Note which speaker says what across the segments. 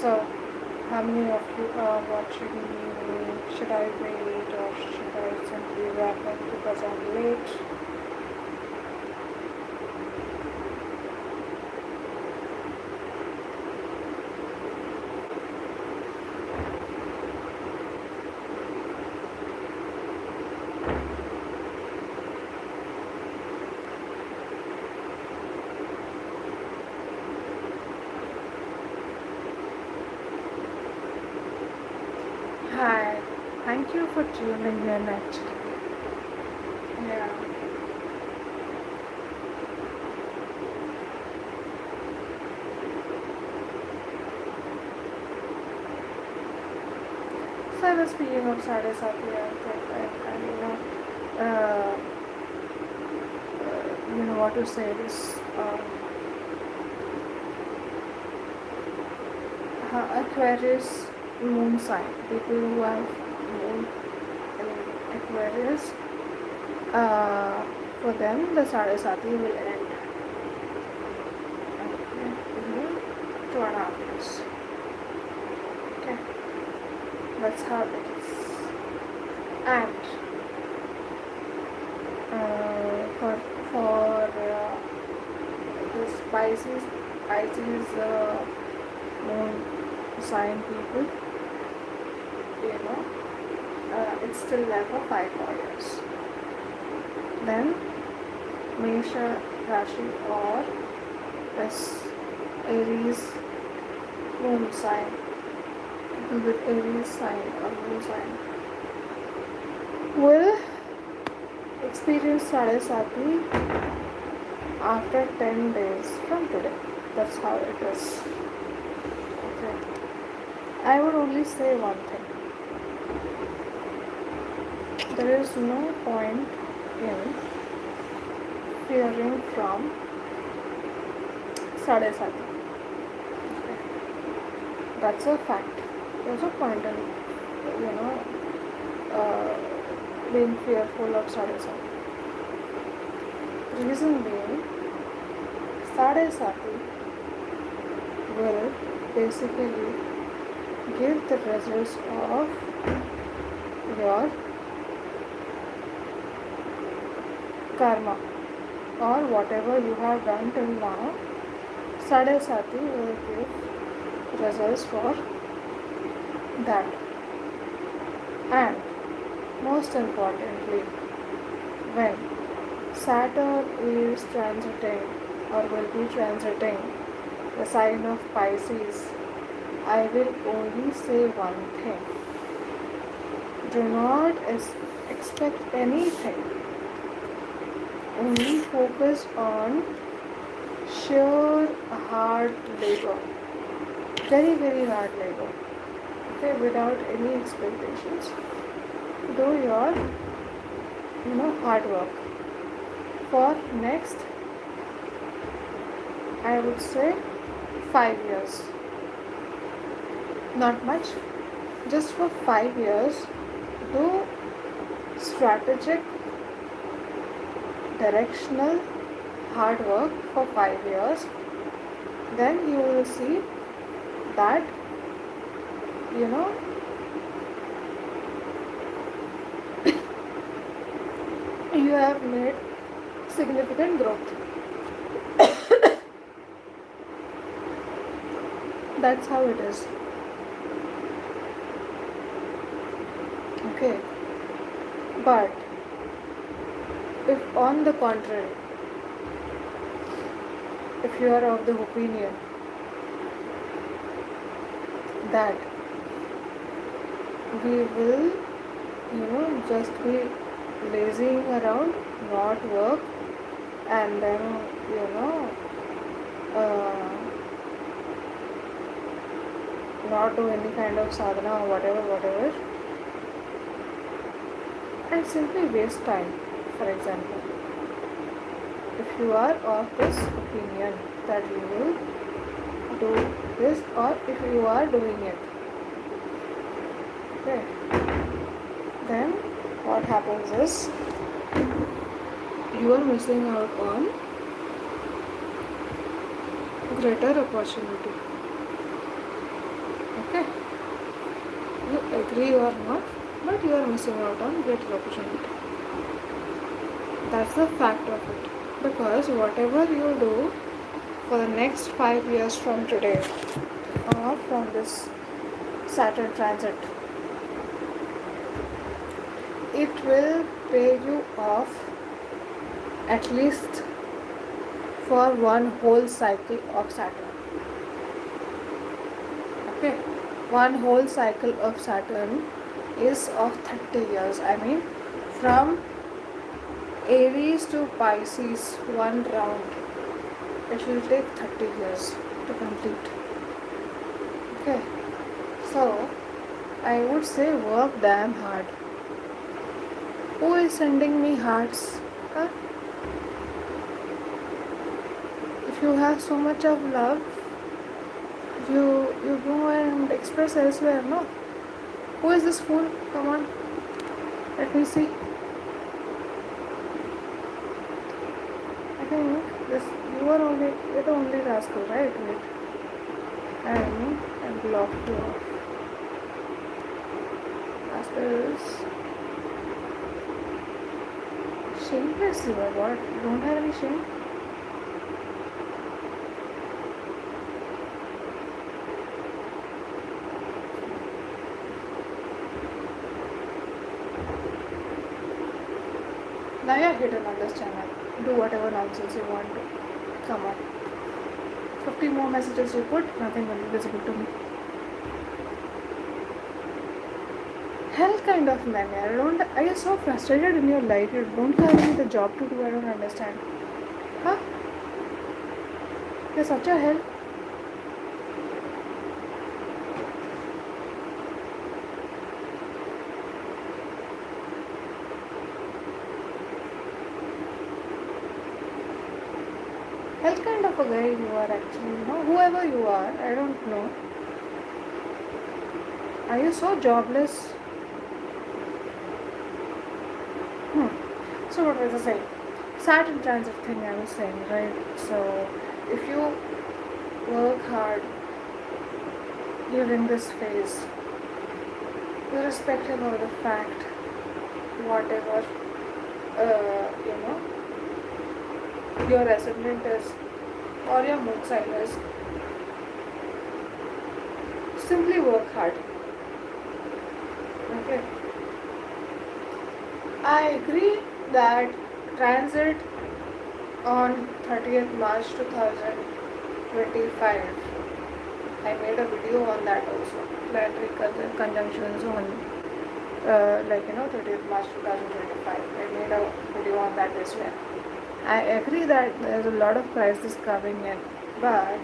Speaker 1: So, how many of you are watching me? Should I wait or should I simply wrap up because I'm late? Hi, thank you for tuning in actually. Yeah. So I was speaking of Sadesati, I think, uh, what to say this. Aquarius moon sign. People who have moon in Aquarius, for them the Sadesati will end. Okay. 2.5 years. Okay. That's how it is. And for this Pisces moon sign people, it's still there for 5 more years. Then Mesha Rashi or this Aries moon sign, people with Aries sign or moon sign will experience Sadesati after 10 days from today. That's how it is. Okay. I would only say one thing. There is no point in fearing from Sadesati. Okay. That's a fact. There's no point in, being fearful of Sadesati. Reason being, Sadesati will basically give the results of your karma or whatever you have done till now. Sadesati will give results for that. And most importantly, when Saturn is transiting or will be transiting the sign of Pisces, I will only say one thing. Do not expect anything. Only focus on sheer hard labor. Very, very hard labor. Okay, without any expectations. Do your, hard work. For next, I would say 5 years. Not much. Just for 5 years, do strategic, directional, hard work for 5 years. Then you will see that, you have made significant growth. That's how it is. Okay. But if on the contrary, if you are of the opinion that we will, just be lazing around, not work, and then, not do any kind of sadhana or whatever, and simply waste time, for example. If you are of this opinion that you will do this, or if you are doing it, okay, then what happens is you are missing out on greater opportunity. Okay, you agree or not, but you are missing out on great opportunity. That's the fact of it. Because whatever you do for the next 5 years from today, or from this Saturn transit, it will pay you off at least for one whole cycle of Saturn. Okay, one whole cycle of Saturn is of 30 years. I mean, from Aries to Pisces, one round, it will take 30 years to complete. Okay, so I would say work damn hard. Who is sending me hearts? Huh? If you have so much of love, you go and express elsewhere, no? Who is this fool? Come on, let me see. I think this you're the only rascal, right? Wait. And block you off. Rascals. Shameless, you are what? You don't have any shame? Now you're hidden on this channel. Do whatever nonsense you want to. Come on. 50 more messages you put, nothing will be visible to me. Hell kind of man, are you so frustrated in your life? You don't have any the job to do, I don't understand. Huh? You're such a hell. Hell kind of a guy you are actually, whoever you are, I don't know. Are you so jobless? So what was I saying? Saturn transit thing I was saying, right? So if you work hard during this phase, irrespective of the fact, whatever your ascendant is or your moon sign is, simply work hard. Okay. I agree that transit on 30th March 2025, I made a video on that also. Planetary conjunctions on 30th March 2025. I made a video on that as well. I agree that there's a lot of crisis coming in, but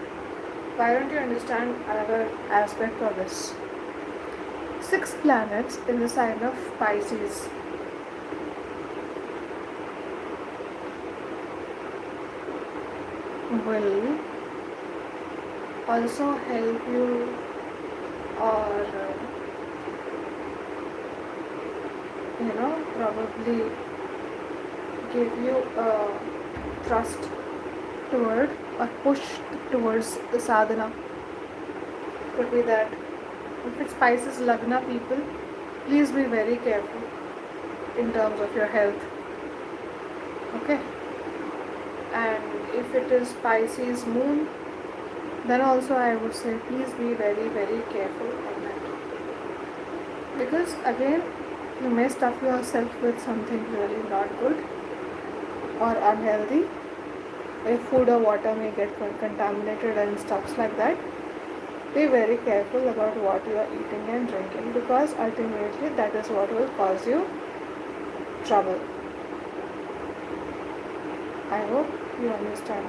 Speaker 1: why don't you understand another aspect of this? 6 planets in the sign of Pisces. Will also help you or probably give you a thrust toward or push towards the sadhana. Could be that. If it's Pisces Lagna people, please be very careful in terms of your health. Okay? And if it is Pisces Moon, then also I would say please be very, very careful on that. Because again, you may stuff yourself with something really not good or unhealthy. If food or water may get contaminated and stuff like that, be very careful about what you are eating and drinking, because ultimately that is what will cause you trouble. I hope you understand.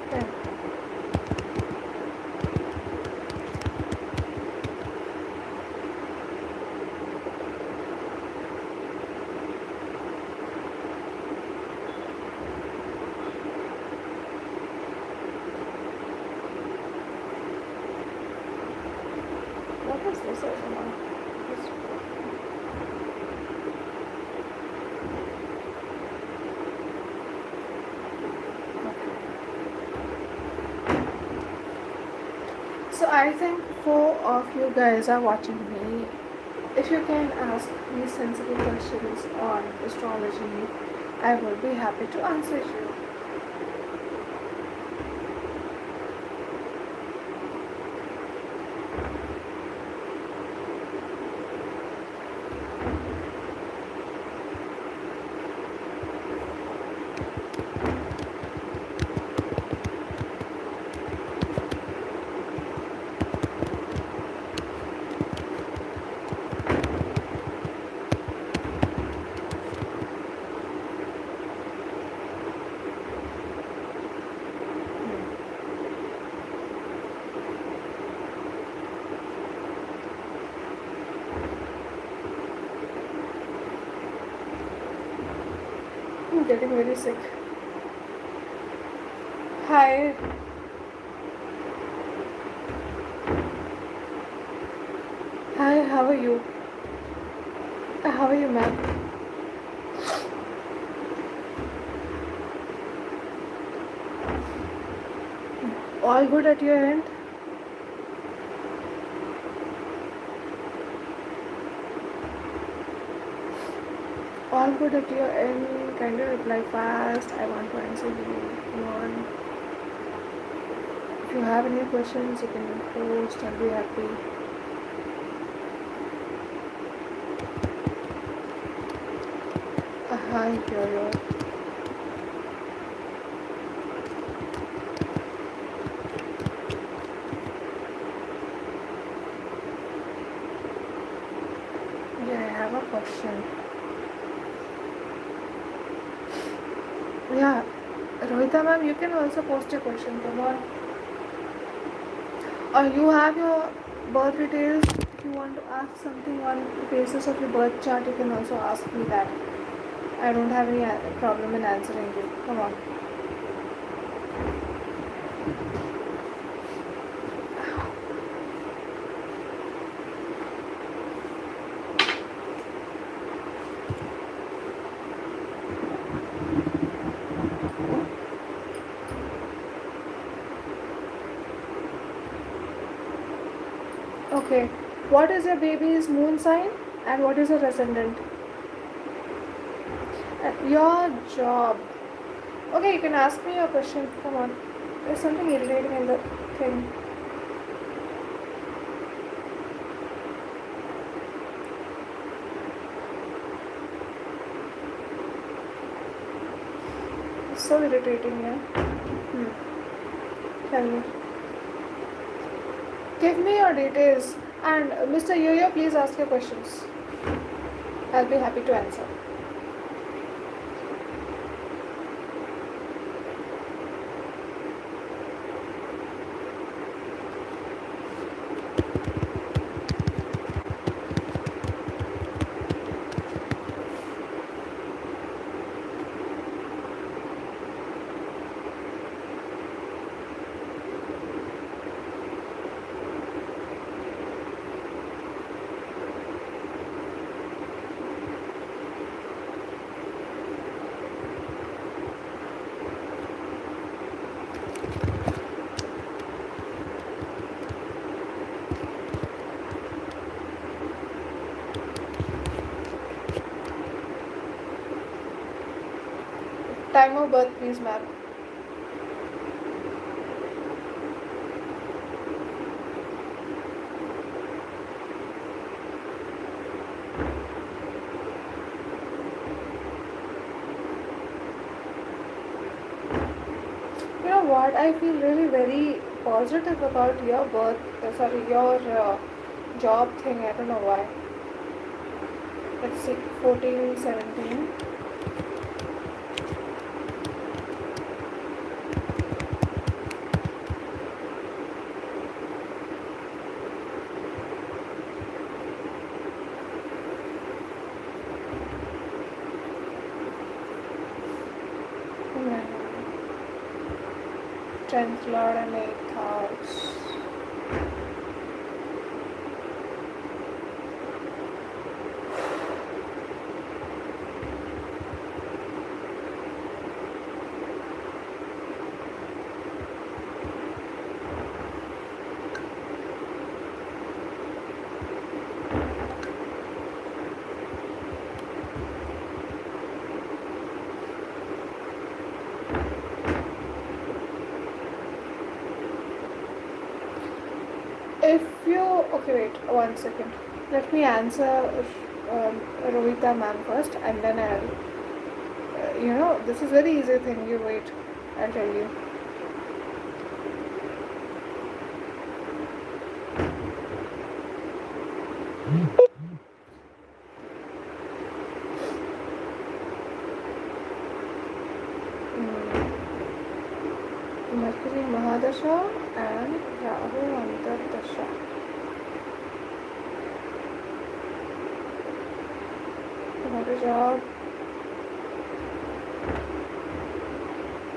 Speaker 1: Okay. What is this everyone? So I think four of you guys are watching me. If you can ask me sensible questions on astrology, I will be happy to answer you. I'm getting very sick. Hi. Hi, how are you? How are you, ma'am? All good at your end? All good at your end? Can you reply fast? I want to answer you. Come on. If you have any questions, you can post. I'll be happy. Hi, Yo-Yo. Yeah, I have a question. Yeah, Rohita ma'am, you can also post your question. Come on. Or you have your birth details. If you want to ask something on the basis of your birth chart, you can also ask me that. I don't have any problem in answering you. Come on. Okay. What is your baby's moon sign and what is your ascendant? Your job. Okay, you can ask me your question. Come on. There's something irritating in the thing. It's so irritating, yeah. Tell me. Give me your details. And Mr. Yo-Yo, please ask your questions. I'll be happy to answer. Time of birth, please, ma'am. You know what? I feel really very positive about your birth. Your job thing. I don't know why. Let's see, 14, 17. Hmm. 10th Lord and 8th house. Okay, wait, 1 second. Let me answer Rohita ma'am first, and then I'll. This is very easy thing. You wait. I'll tell you. Mercury Mahadasha and Rahu Antardasha. What a job.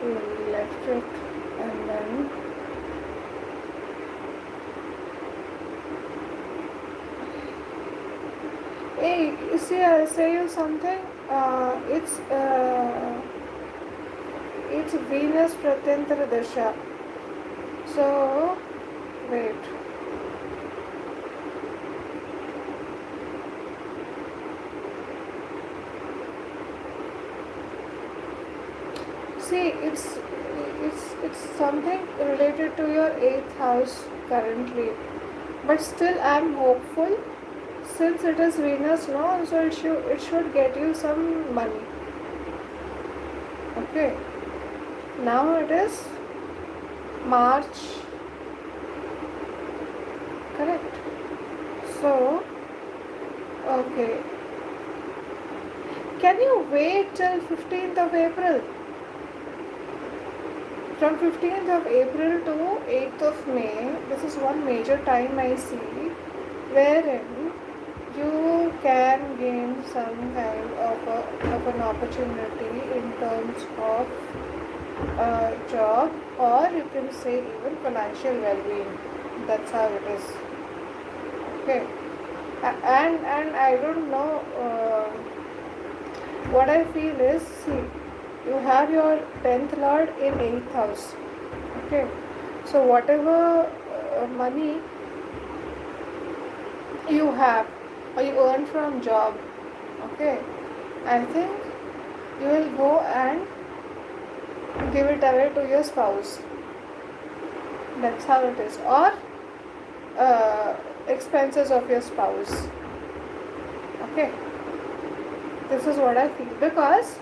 Speaker 1: You left it and then hey, you see, I'll say you something. It's Venus Pratyantara Dasha. So, wait. See, it's something related to your 8th house currently, but still I'm hopeful since it is Venus, no, so it should get you some money. Okay. Now it is March, correct? So, okay. Can you wait till 15th of April? From 15th of April to 8th of May, this is one major time I see wherein you can gain some kind of an opportunity in terms of job, or you can say even financial well-being. That's how it is. Okay. And I don't know, what I feel is, see, you have your 10th lord in 8th house. Okay. So whatever money you have or you earn from job, okay, I think you will go and give it away to your spouse. That's how it is. Or expenses of your spouse. Okay. This is what I feel, because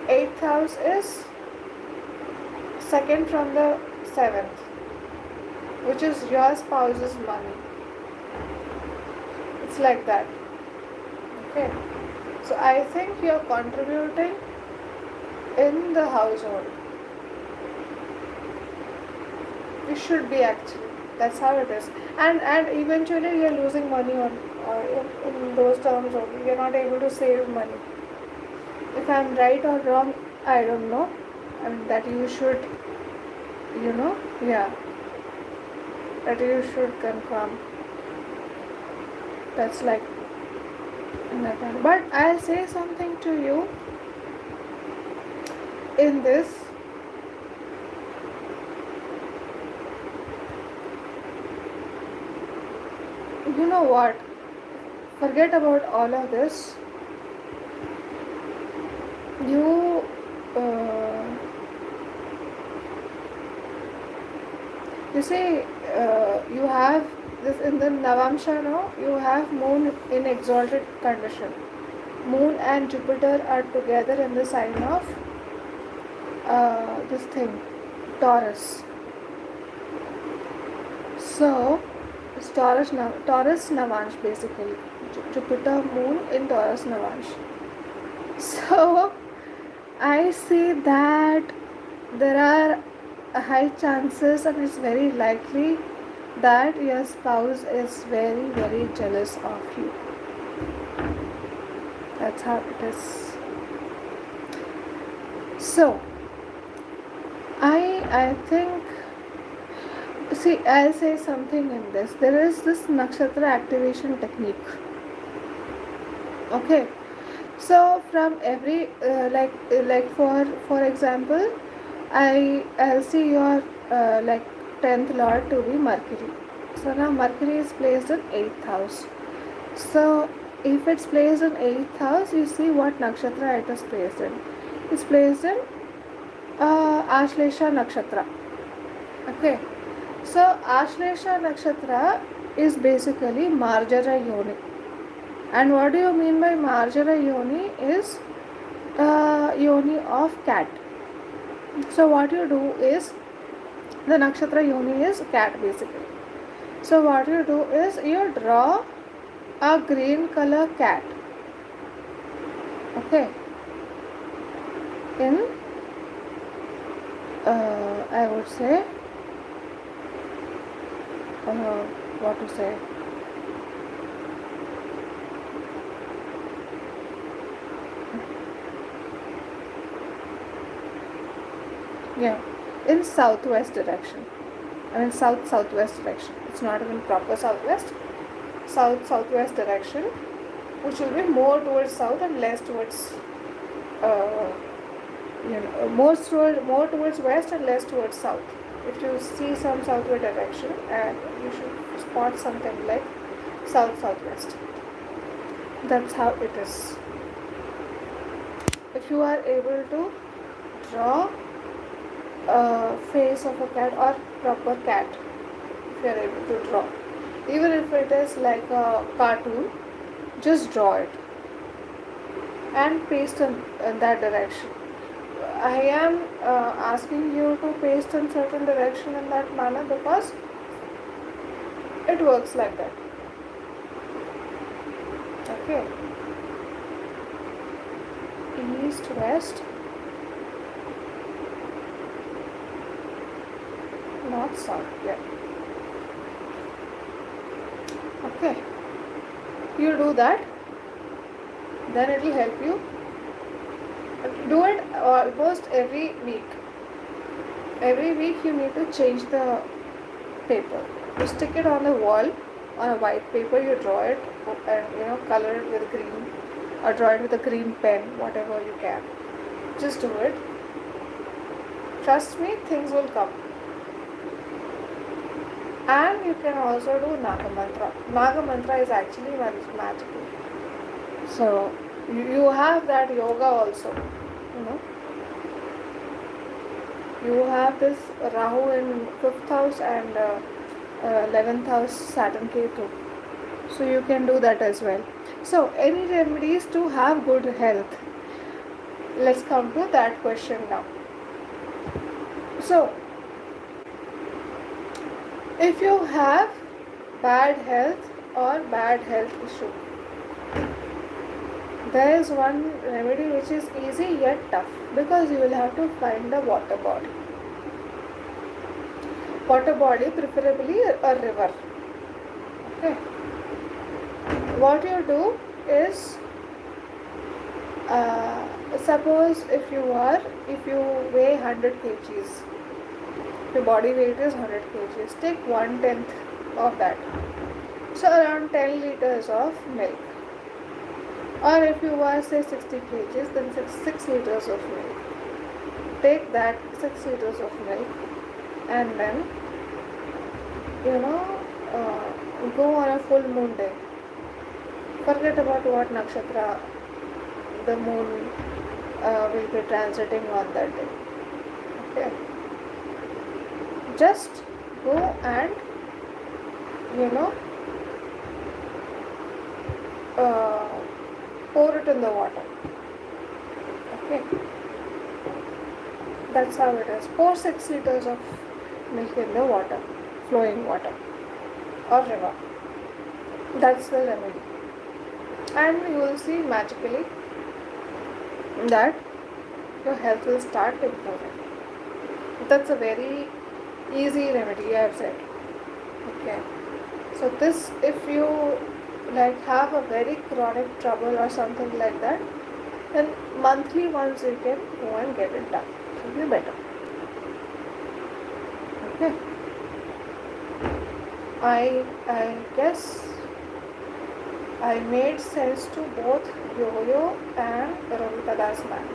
Speaker 1: 8th house is second from the 7th, which is your spouse's money. It's like that. Okay. So I think you're contributing in the household. You should be, actually. That's how it is. And eventually you're losing money on in those terms only. You're not able to save money. If I'm right or wrong, I don't know. I mean, that you should, that you should confirm. That's like that one. But I'll say something to you in this. You know what? Forget about all of this. You see, you have this in the Navamsha, no? You have moon in exalted condition. Moon and Jupiter are together in the sign of this thing, Taurus. So, it's Taurus Navansh basically. Jupiter, Moon in Taurus Navansh. So, I see that there are high chances, and it's very likely that your spouse is very, very jealous of you. That's how it is. So, I think, see, I'll say something in this. There is this nakshatra activation technique. Okay. So from every like for example, I'll see your 10th lord to be Mercury. So now Mercury is placed in 8th house. So if it's placed in 8th house, you see what nakshatra it is placed in. It's placed in Ashlesha nakshatra. Okay. So Ashlesha Nakshatra is basically Marjara Yoni. And what do you mean by Marjara Yoni is Yoni of cat. So what you do is, the Nakshatra Yoni is cat basically. So what you do is you draw a green color cat. Okay. In I would say what to say, yeah, in southwest direction. I mean southwest direction. It's not even proper southwest. Southwest direction, which will be more towards south and less towards uh, more towards west and less towards south. If you see some southward direction, and you should spot something like southwest. That's how it is. If you are able to draw a face of a cat or proper cat, if you are able to draw, even if it is like a cartoon, just draw it and paste in that direction. I am asking you to paste in certain direction in that manner because it works like that. Okay. East, west, north, south. Yeah. Okay. You do that, then it will help you. Do it almost every week. Every week you need to change the paper. You stick it on the wall on a white paper. You draw it and color it with green, or draw it with a green pen, whatever you can. Just do it. Trust me, things will come. And you can also do Naga Mantra. Naga Mantra is actually magical. So you have that yoga also. You have this Rahu in 5th house and 11th house Saturn Ketu. So you can do that as well. So any remedies to have good health? Let's come to that question now. So if you have bad health or bad health issue, there is one remedy which is easy yet tough, because you will have to find a water body. Water body, preferably a river. Okay. What you do is, suppose if you weigh 100 kgs, your body weight is 100 kgs, take 1/10 of that. So around 10 liters of milk. Or if you are say 60 kgs, then 6 liters of milk. Take that 6 liters of milk and then go on a full moon day. Forget about what nakshatra the moon will be transiting on that day. Okay. Just go and pour it in the water. Okay. That's how it is. Pour 6 liters of milk in the water, flowing water or river. That's the remedy. And you will see magically that your health will start improving. That's a very easy remedy, I have said. Okay. So this, if you have a very chronic trouble or something like that, then monthly once you can go and get it done. It will be better. Okay. I guess I made sense to both Yo-Yo and Ravita Das ma'am.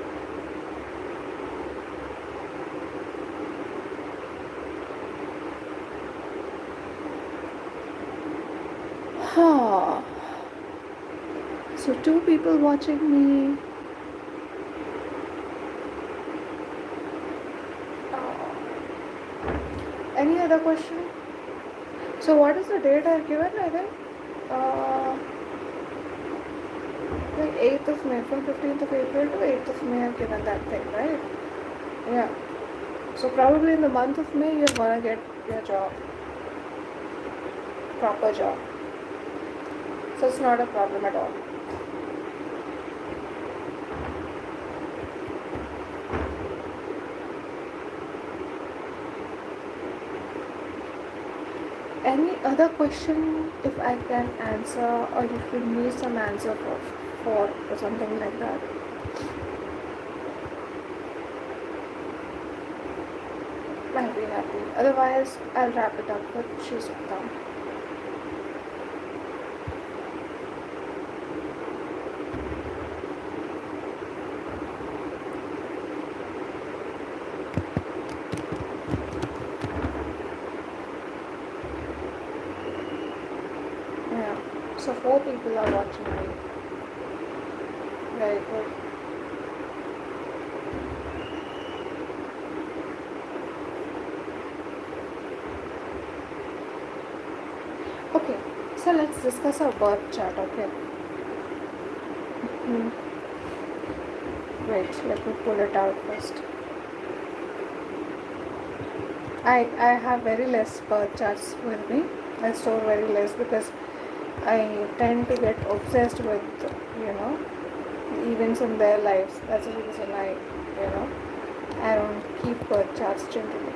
Speaker 1: So 2 people watching me. Any other question? So what is the date I given? I think uh, like 8th of May, from 15th of April to 8th of May I've given that thing, right? Yeah. So probably in the month of May you're gonna get your job, proper job. So it's not a problem at all. Any other question if I can answer, or if you need some answer for or something like that? I'll be happy. Otherwise, I'll wrap it up with Shree Suktam. Yeah. So 4 people are watching me. Very good. Okay. So let's discuss our birth chart. Okay. Wait. Let me pull it out first. I have very less birth charts with me. I store very less because I tend to get obsessed with, events in their lives. That's the reason I don't keep birth charts generally.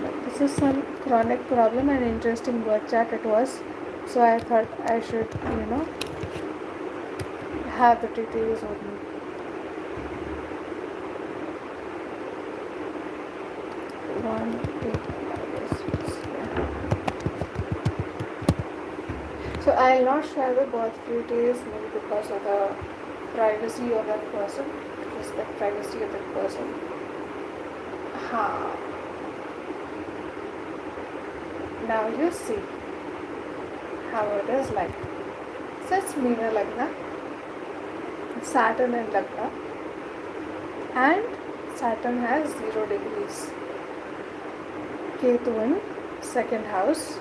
Speaker 1: But this is some chronic problem and interesting birth chart it was. So I thought I should, have the details with me. One, eight, so I'll not share the birth details maybe because of the privacy of that person, respect privacy of that person. Now you see how it is like. So it's Meena Lagna, Saturn in Lagna, and Saturn has 0 degrees. Ketu in 2nd house,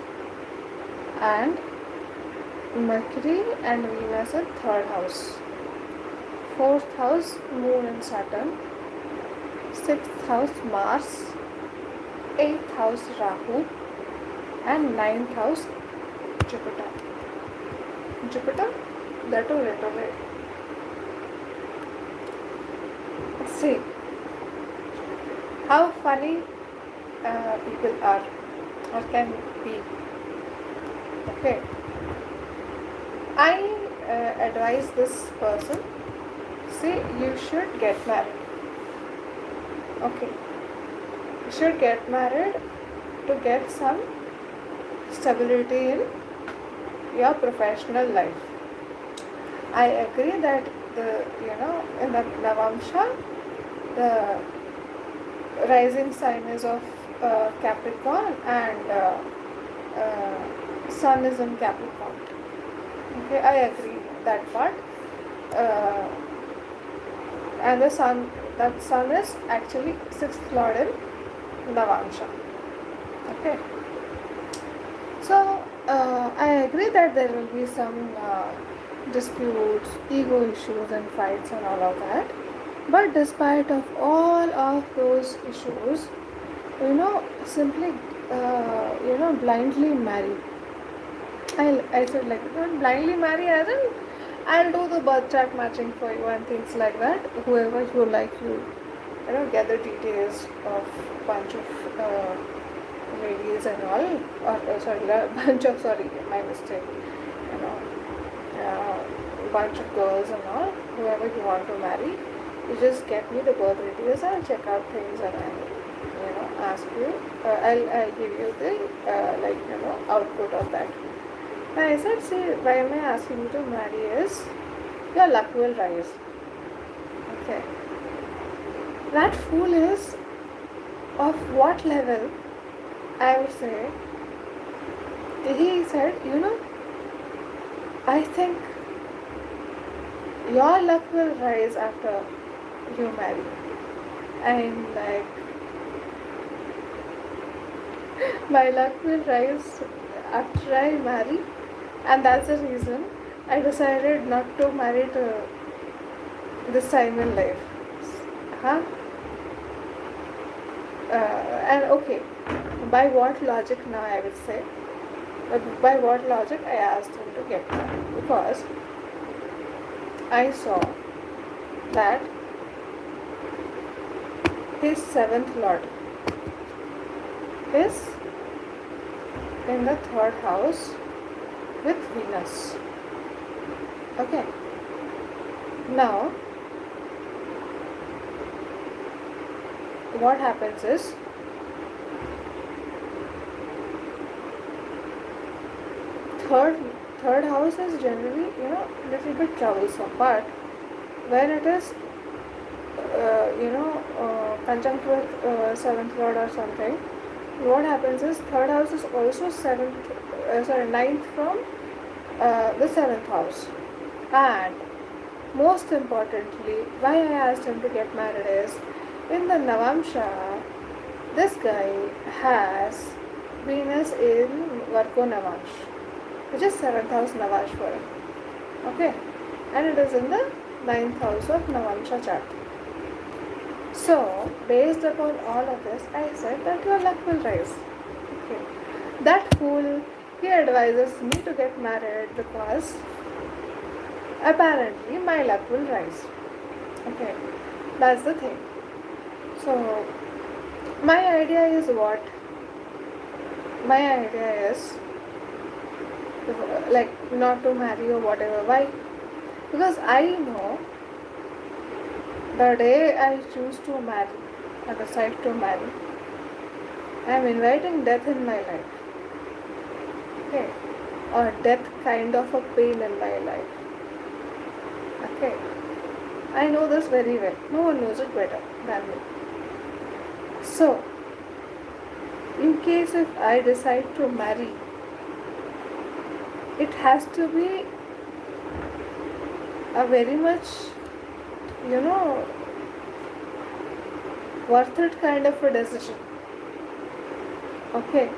Speaker 1: and Mercury and Venus in 3rd house. 4th house, Moon and Saturn. 6th house, Mars. 8th house, Rahu. And 9th house, Jupiter. Jupiter, that too retrograde. See how funny people are or can be. Okay. I advise this person, say you should get married. Okay. You should get married to get some stability in your professional life. I agree that in the Navamsha, the rising sign is of Capricorn and Sun is in Capricorn. Okay, I agree that part. And the Sun, that Sun is actually 6th Lord in Navamsha. Okay. So I agree that there will be some disputes, ego issues and fights and all of that. But despite of all of those issues, simply, blindly marry. I said like, don't blindly marry as in, I'll do the birth chart matching for you and things like that. Whoever you like, get the details of bunch of ladies and all, my mistake, bunch of girls and all, whoever you want to marry, you just get me the birth details, I'll check out things and I'll, ask you, I'll give you the, output of that. And I said, see, why am I asking you to marry is, your luck will rise. Okay. That fool is of what level? I would say, he said, I think your luck will rise after you marry. I'm like, My luck will rise after I marry, and that's the reason I decided not to marry to this time in life. Huh? And okay, by what logic now I would say? By what logic I asked him to get married? Because I saw that his seventh lord is in the third house with Venus. Okay. Now, what happens is third third house is generally little bit troublesome, but when it is conjunct with seventh lord or something, what happens is third house is also ninth from the seventh house. And most importantly, why I asked him to get married is in the Navamsha, this guy has Venus in Vargo Navash, which is seventh house Navash for him. Okay, and it is in the ninth house of Navamsha chart. So, based upon all of this, I said that your luck will rise. Okay. That fool, he advises me to get married because apparently my luck will rise. Okay, that's the thing. So, my idea is what? My idea is like not to marry or whatever. Why? Because I know the day I choose to marry, I decide to marry, I am inviting death in my life. Okay, or death kind of a pain in my life. Okay, I know this very well. No one knows it better than me. So, in case if I decide to marry, it has to be a very much, worth it kind of a decision. Okay.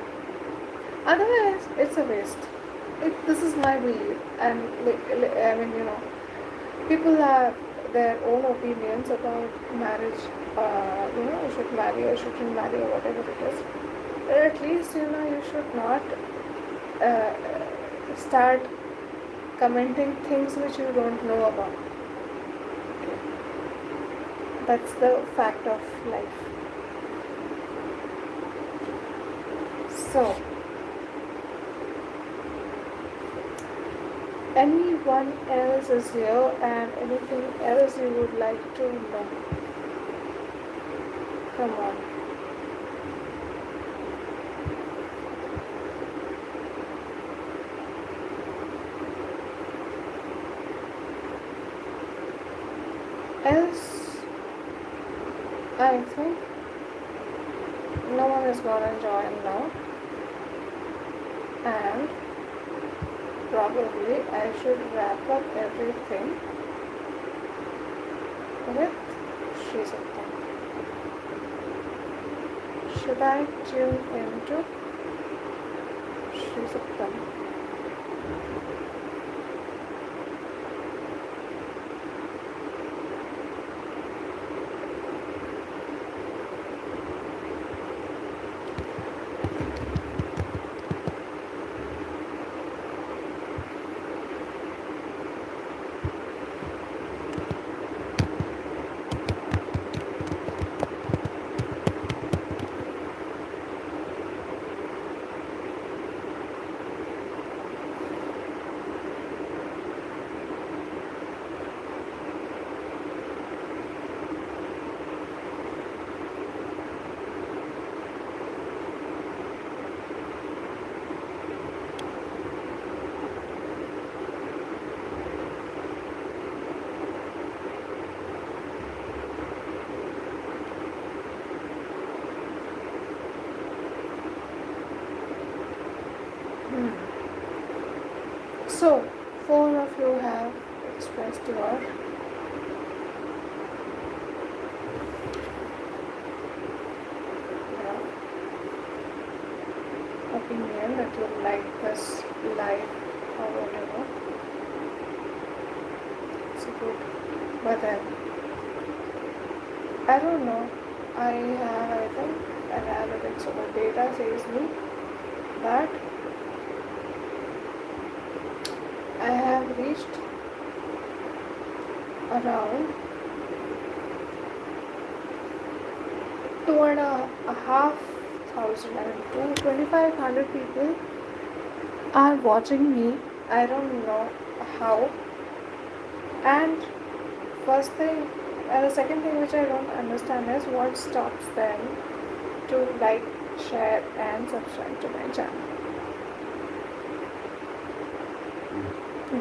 Speaker 1: Otherwise, it's a waste. This is my belief, and people have their own opinions about marriage. You should marry or shouldn't marry or whatever it is. But at least you should not start commenting things which you don't know about. That's the fact of life. So, anyone else is here and anything else you would like to know? Come on. Else, I think no one is gonna join now, and probably I should wrap up everything with Shree Suktam. Should I tune into Shree Suktam? So, 4 of you have expressed your like this life or whatever. It's good. But then, I don't know. I think analytics or the data says me that I have reached around 2,500, I mean 2,500 people are watching me. I don't know how. And first thing, the second thing which I don't understand is what stops them to like, share, and subscribe to my channel.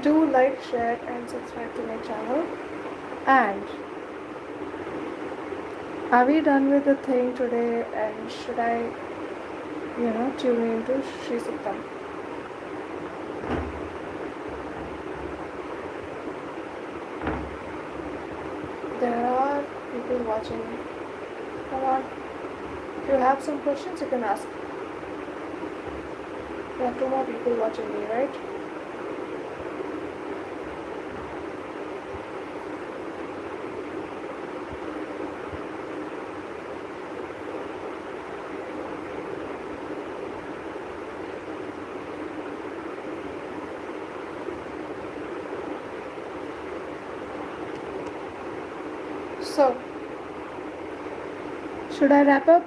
Speaker 1: Do like, share, and subscribe to my channel. And are we done with the thing today? And should I, tune into Shree Suktam? There are people watching me. Come on. If you have some questions, you can ask. There are 2 more people watching me, right? So, should I wrap up?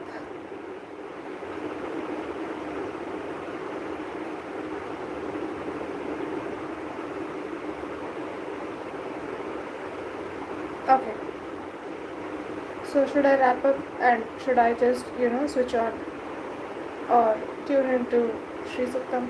Speaker 1: Okay. So should I wrap up and should I just, switch on or tune into Shree Suktam?